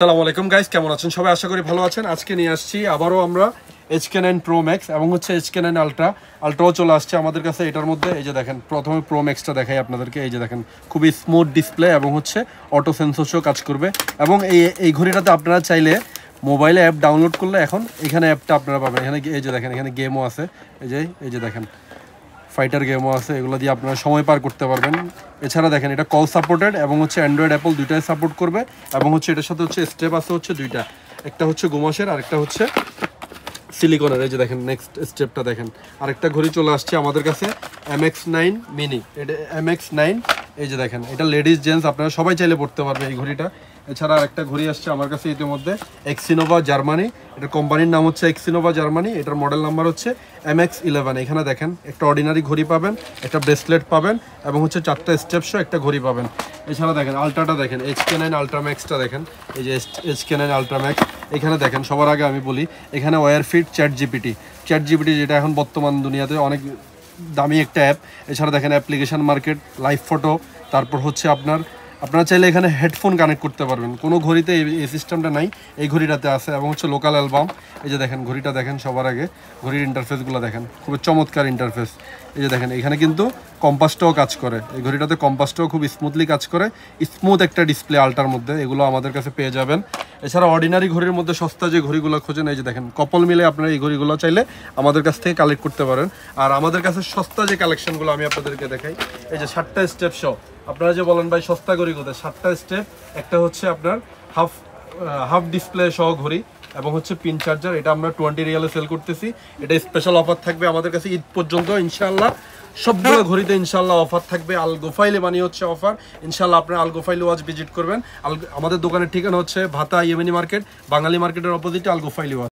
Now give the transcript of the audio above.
আসসালামু আলাইকুম গাইস, কেমন আছেন সবাই? আশা করি ভালো আছেন। আজকে নিয়ে আসছি আবারও আমরা HK9 Pro Max এবং হচ্ছে HK9 আলট্রাও চলে আসছে আমাদের কাছে। এটার মধ্যে এই যে দেখেন, প্রথমে Pro Maxটা দেখাই আপনাদেরকে। এই যে দেখেন, খুবই স্মুথ ডিসপ্লে এবং হচ্ছে অটো সেন্সরসও কাজ করবে। এবং এই ঘড়িটাতে আপনারা চাইলে মোবাইলে অ্যাপ ডাউনলোড করলে এখন এখানে অ্যাপটা আপনারা পাবেন। এখানে এই যে দেখেন, এখানে গেমও আছে। এই যে দেখেন, ফাইটার গেমও আছে। এগুলো দিয়ে আপনারা সময় পার করতে পারবেন। এছাড়া দেখেন, এটা কল সাপোর্টেড এবং হচ্ছে অ্যান্ড্রয়েড অ্যাপল দুইটাই সাপোর্ট করবে। এবং হচ্ছে এটার সাথে হচ্ছে স্টেপ আছে হচ্ছে দুইটা, একটা হচ্ছে গোমাসের আর একটা হচ্ছে সিলিকনের। এই যে দেখেন, নেক্সট স্টেপটা দেখেন। আরেকটা ঘড়ি চলে আসছে আমাদের কাছে, MX9 মিনি। এটা MX9, এই যে দেখেন, এটা লেডিস জেন্টস আপনারা সবাই চাইলে পড়তে পারবে এই ঘড়িটা। এছাড়া আরেকটা ঘড়ি আসছে আমার কাছে ইতিমধ্যে, এক্সিনোভা জার্মানি। এটার কোম্পানির নাম হচ্ছে এক্সিনোভা জার্মানি। এটার মডেল নাম্বার হচ্ছে MX11। এখানে দেখেন, একটা অর্ডিনারি ঘড়ি পাবেন, একটা ব্রেসলেট পাবেন এবং হচ্ছে 4টা স্টেপসও একটা ঘড়ি পাবেন। এছাড়া দেখেন আলট্রাটা দেখেন, HK9 আলট্রা ম্যাক্সটা দেখেন। এই যে HK9 আলট্রা ম্যাক্স। এখানে দেখেন, সবার আগে আমি বলি, এখানে ওয়্যার ফিট চ্যাট জিপিটি যেটা এখন বর্তমান দুনিয়াতে অনেক দামি একটা অ্যাপ। এছাড়া দেখেন অ্যাপ্লিকেশন মার্কেট, লাইভ ফটো, তারপর হচ্ছে আপনারা চাইলে এখানে হেডফোন কানেক্ট করতে পারবেন। কোনো ঘড়িতে এই সিস্টেমটা নাই, এই ঘড়িটাতে আছে। এবং হচ্ছে লোকাল অ্যালবাম। এই যে দেখেন, ঘড়িটা দেখেন সবার আগে, ঘড়ির ইন্টারফেসগুলো দেখেন, খুবই চমৎকার ইন্টারফেস। এই যে দেখেন, এখানে কিন্তু কম্পাসটাও কাজ করে। এই ঘড়িটাতে কম্পাসটাও খুব স্মুথলি কাজ করে। স্মুথ একটা ডিসপ্লে আলটার মধ্যে, এগুলো আমাদের কাছে পেয়ে যাবেন। এছাড়া অর্ডিনারি ঘড়ির মধ্যে সস্তা যে ঘড়িগুলো খোঁজেন, এই যে দেখেন, কপল মিলে আপনারা এই ঘড়িগুলো চাইলে আমাদের কাছ থেকে কালেক্ট করতে পারেন। আর আমাদের কাছে সস্তা যে কালেকশনগুলো আমি আপনাদেরকে দেখাই, এই যে 7টা স্টেপ সহ। আপনারা যে বলেন ভাই সস্তা ঘড়ি কোথায়, 7টা স্টেপ, একটা হচ্ছে আপনার হাফ ডিসপ্লে সহ ঘড়ি এবং হচ্ছে পিন চার্জার। এটা আমরা 20 রিয়ালে সেল করতেছি। এটা স্পেশাল অফার থাকবে আমাদের কাছে ঈদ পর্যন্ত ইনশাআল্লাহ। সবগুলো ঘড়িতে ইনশাআল্লাহ অফার থাকবে। আল গোফাইলে বানিয়ে হচ্ছে অফার। ইনশাআল্লাহ আপনারা আল গোফাইলে ওয়াজ ভিজিট করবেন। আমাদের দোকানের ঠিকানা হচ্ছে ভাতা ইয়েমেনি মার্কেট, বাঙালি মার্কেটের অপোজিটে আল গোফাইলি ওয়াজ।